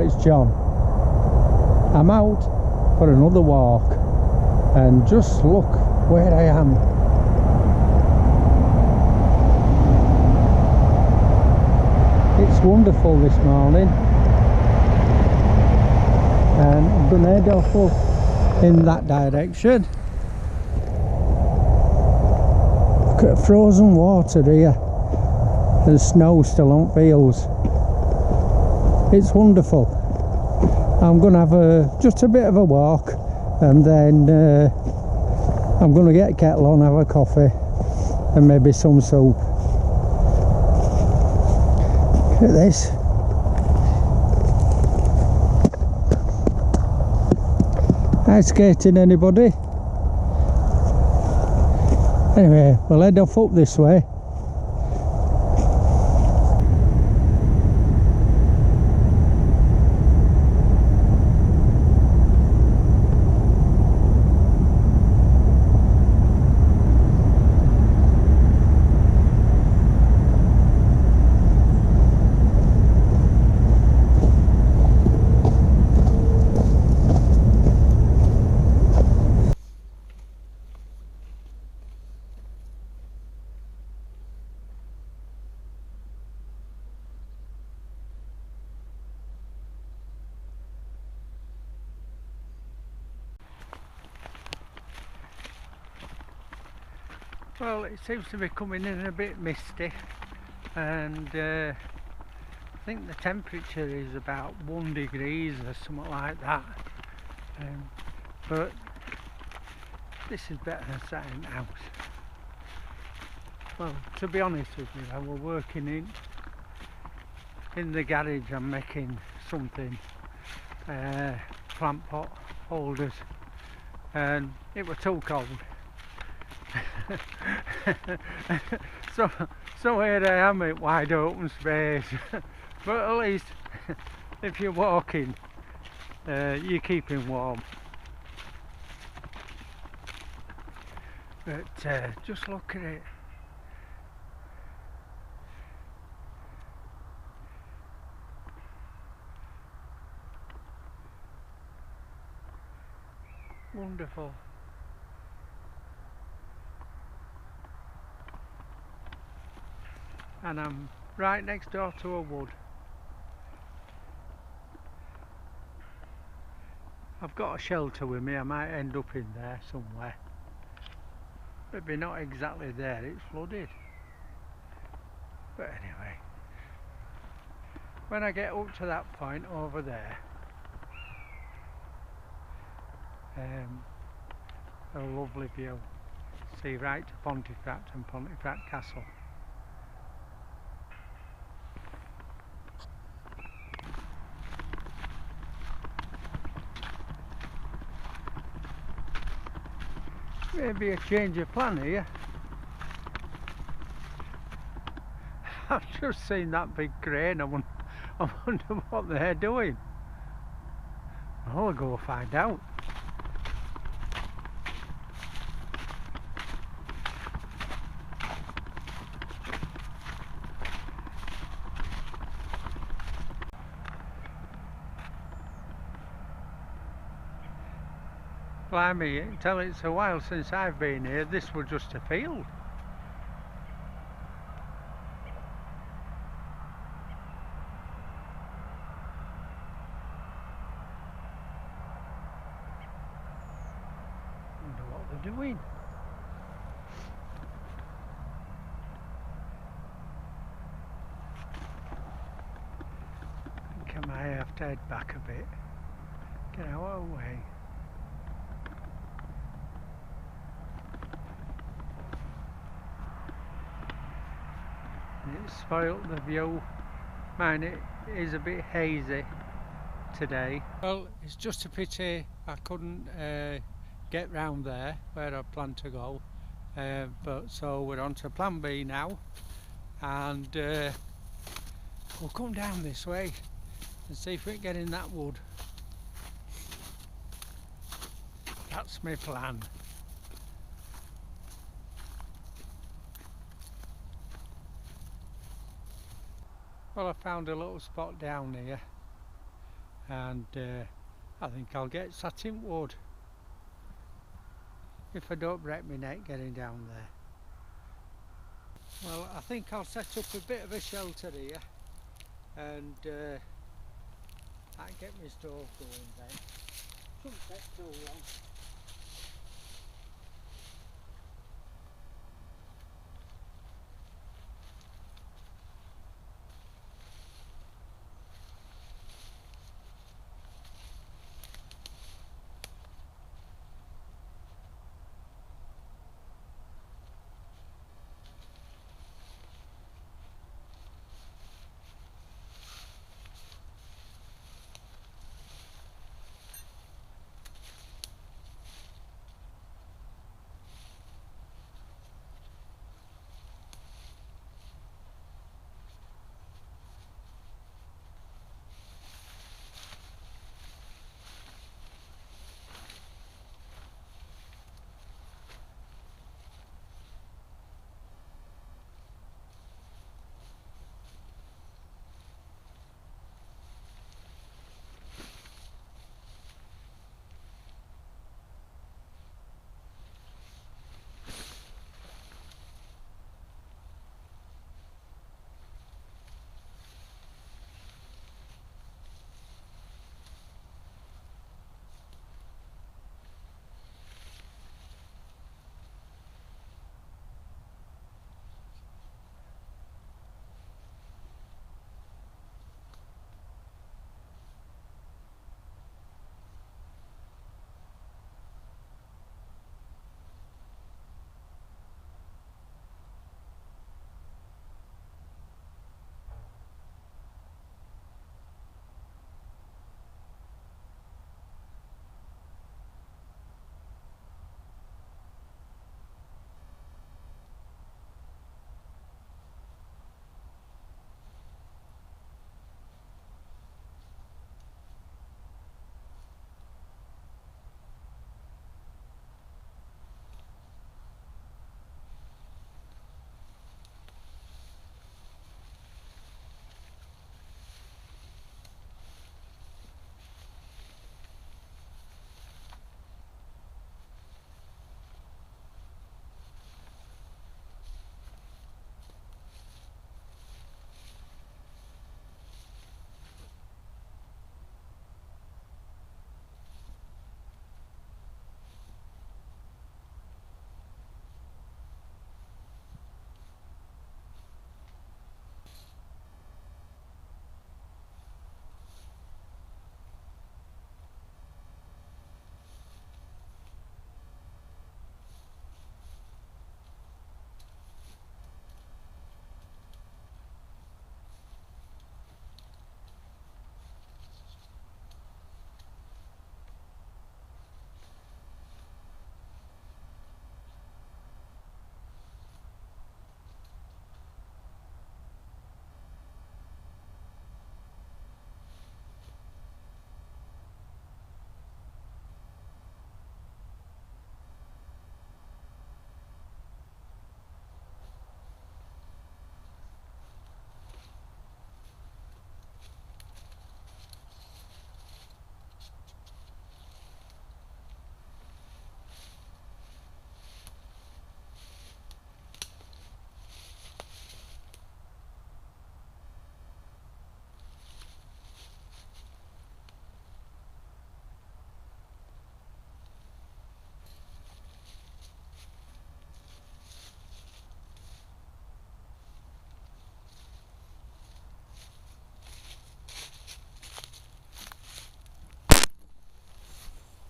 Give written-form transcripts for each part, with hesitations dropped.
it's John. I'm out for another walk and just look where I am. It's wonderful this morning, and I'm going to head off up in that direction. Look at frozen water here and snow still on fields. It's wonderful. I'm going to have just a bit of a walk, and then I'm going to get a kettle on, have a coffee and maybe some soup. Look at this. Ice skating, anybody? Anyway, we'll head off up this way. Well, it seems to be coming in a bit misty, and I think the temperature is about 1 degree or something like that, but this is better than sat in the house. Well, to be honest with you, I was working in the garage. I'm making something, plant pot holders, and it was too cold. so here I am in wide open space. But at least if you're walking, you're keeping warm. But just look at it. Wonderful. And I'm right next door to a wood. I've got a shelter with me. I might end up in there somewhere. Maybe not exactly there, it's flooded. But anyway, when I get up to that point over there, a lovely view. See right to Pontefract and Pontefract Castle. Maybe a change of plan here. I've just seen that big crane. I wonder what they're doing. I'll go find out. Blimey, tell it's a while since I've been here. This was just a field. Wonder what they're doing. I think I might have to head back a bit. Get out of the way. It's spoilt the view. Mine is a bit hazy today. Well, it's just a pity I couldn't get round there where I planned to go, but so we're on to plan B now, and we'll come down this way and see if we can get in that wood. That's my plan. Well, I found a little spot down here, and I think I'll get satin wood if I don't break my neck getting down there. Well, I think I'll set up a bit of a shelter here and I can get my stove going then. Shouldn't take too long.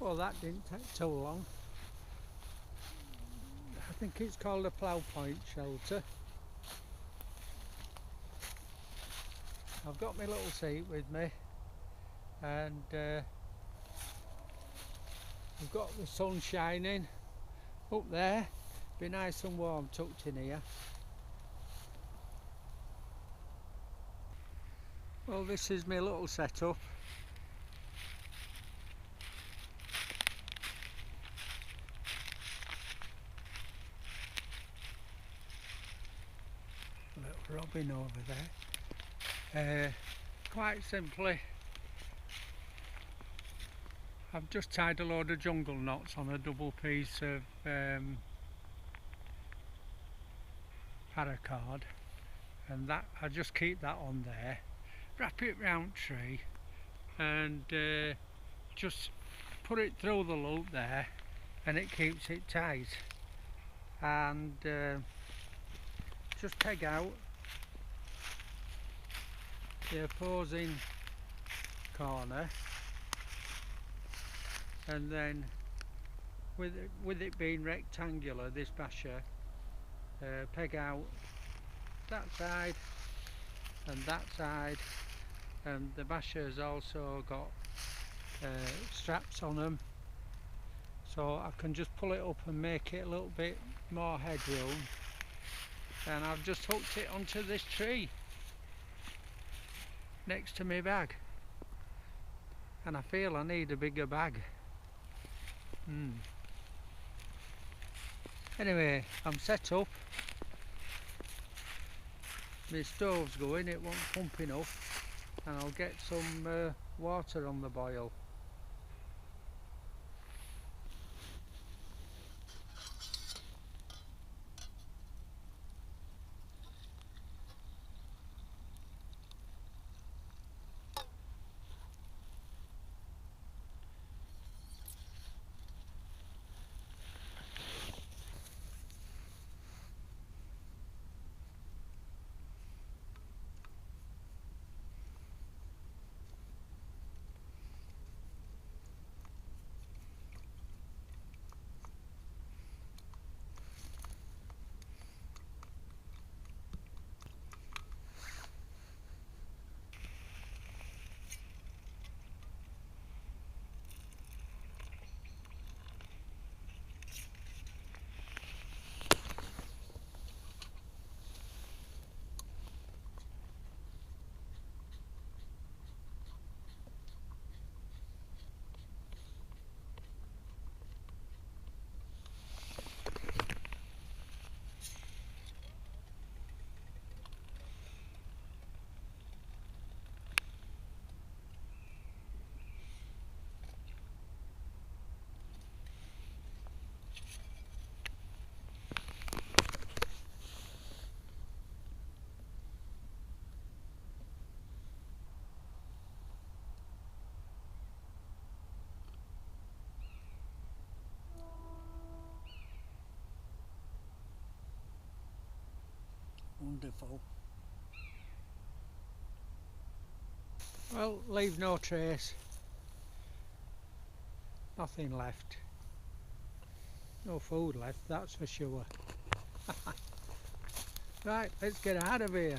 Well, that didn't take too long. I think it's called a Plough point shelter. I've got my little seat with me and I've got the sun shining up there. Be nice and warm tucked in here. Well, this is my little setup. Little robin over there. Quite simply, I've just tied a load of jungle knots on a double piece of paracord, and that I just keep that on there, wrap it round tree, and just put it through the loop there, and it keeps it tight. And just peg out the opposing corner, and then with it being rectangular, this basher, peg out that side and that side, and the basher's also got straps on them, so I can just pull it up and make it a little bit more headroom. And I've just hooked it onto this tree next to my bag, and I feel I need a bigger bag. Anyway, I'm set up, my stove's going, it won't pump enough, and I'll get some water on the boil. Wonderful. Well, leave no trace. Nothing left. No food left, that's for sure. Right, let's get out of here.